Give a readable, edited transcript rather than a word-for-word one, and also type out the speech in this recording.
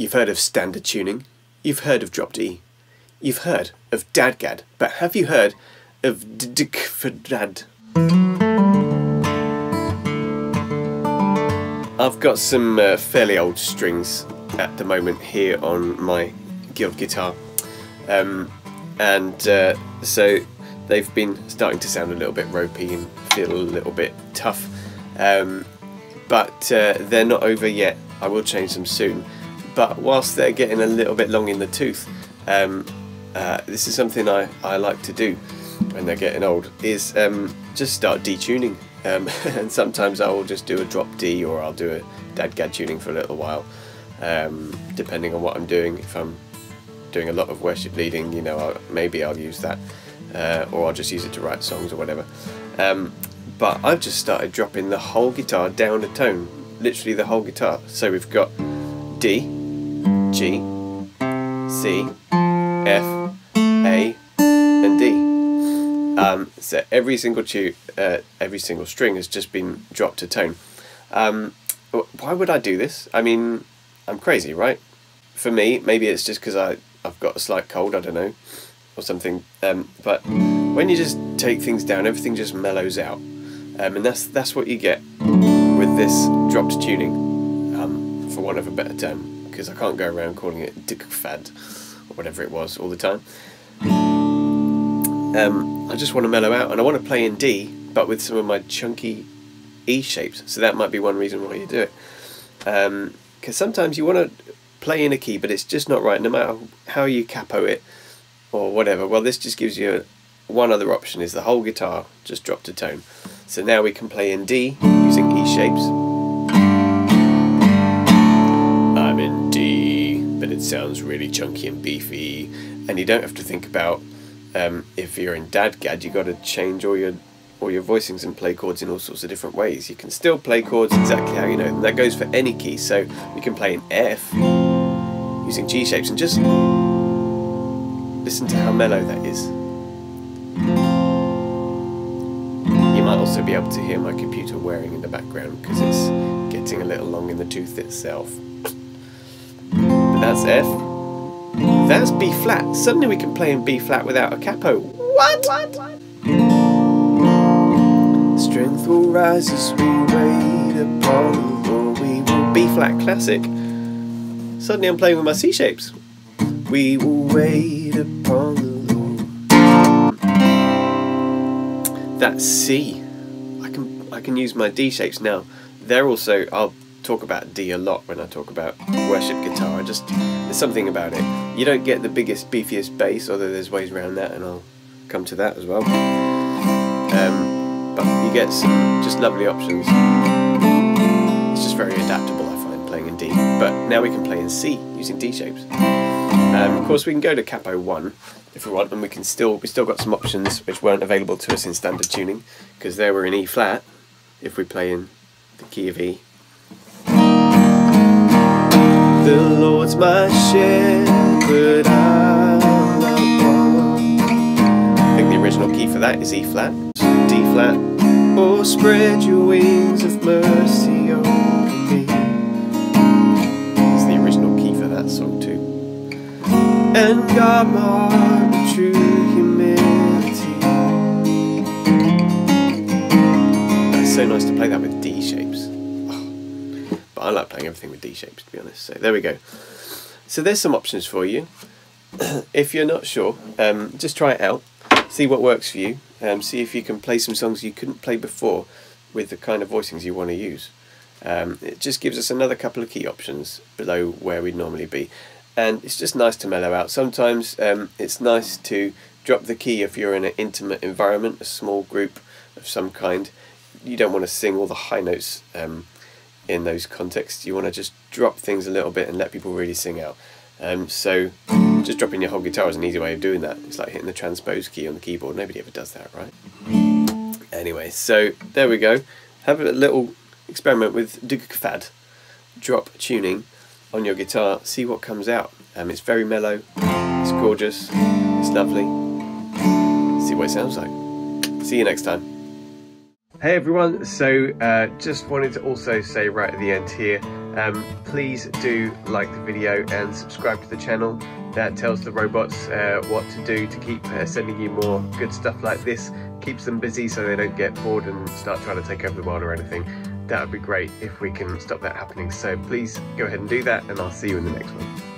You've heard of standard tuning, you've heard of drop D, you've heard of dadgad, but have you heard of DGCFAD? I've got some fairly old strings at the moment here on my Guild guitar, so they've been starting to sound a little bit ropey and feel a little bit tough, but they're not over yet. I will change them soon, but whilst they're getting a little bit long in the tooth, this is something I like to do when they're getting old, is just start detuning, and sometimes I will just do a drop D, or I'll do a dadgad tuning for a little while, depending on what I'm doing. If I'm doing a lot of worship leading, you know, maybe I'll use that, or I'll just use it to write songs or whatever. But I've just started dropping the whole guitar down a tone, literally the whole guitar. So we've got D, G, C, F, A, and D. So every single string has just been dropped a tone. Why would I do this? I mean, I'm crazy, right? For me, maybe it's just because I've got a slight cold, I don't know, or something. But when you just take things down, everything just mellows out, and that's what you get with this dropped tuning, for want of a better term, because I can't go around calling it DGCFAD or whatever it was all the time. I just want to mellow out, and I want to play in D, but with some of my chunky E shapes. So that might be one reason why you do it, because sometimes you want to play in a key, but it's just not right, no matter how you capo it or whatever. Well, this just gives you one other option, is the whole guitar just dropped a tone. So now we can play in D using E shapes. I'm in D, but it sounds really chunky and beefy, and you don't have to think about, if you're in dadgad, you've got to change all your voicings and play chords in all sorts of different ways. You can still play chords exactly how you know, and that goes for any key. So you can play in F using G shapes, and just listen to how mellow that is. You might also be able to hear my computer whirring in the background because it's getting a little long in the tooth itself. But that's F. That's B flat. Suddenly we can play in B flat without a capo. What? Strength will rise as we wait upon the Lord. We will B flat classic. Suddenly I'm playing with my C shapes. We will wait upon the Lord. That's C. I can use my D shapes now. They're also, I'll talk about D a lot when I talk about worship guitar. There's something about it. You don't get the biggest, beefiest bass, although there's ways around that, and I'll come to that as well. But you get some just lovely options. It's just very adaptable, I find, playing in D. But now we can play in C using D shapes. Of course, we can go to capo 1 if we want, and we still got some options which weren't available to us in standard tuning, because there we're in E flat. If we play in the key of E, the Lord's my shepherd, I'll not want. I think the original key for that is E flat, D flat. Oh, spread your wings of mercy over me. It's the original key for that song too. And guard my heart with true humility. It's so nice to play that with D shapes. But I like playing everything with D shapes, to be honest. So there we go. So there's some options for you. If you're not sure, just try it out. See what works for you. See if you can play some songs you couldn't play before with the kind of voicings you want to use. It just gives us another couple of key options below where we'd normally be. And it's just nice to mellow out. Sometimes it's nice to drop the key if you're in an intimate environment, a small group of some kind. You don't want to sing all the high notes in those contexts. You want to just drop things a little bit and let people really sing out. So just dropping your whole guitar is an easy way of doing that. It's like hitting the transpose key on the keyboard. Nobody ever does that, right? Anyway, so there we go. Have a little experiment with DGCFAD drop tuning on your guitar. See what comes out. It's very mellow. It's gorgeous. It's lovely. See what it sounds like. See you next time. Hey everyone, so just wanted to also say right at the end here, Please do like the video and subscribe to the channel. That tells the robots what to do to keep sending you more good stuff like this. Keeps them busy so they don't get bored and start trying to take over the world or anything. That would be great if we can stop that happening. So please go ahead and do that, and I'll see you in the next one.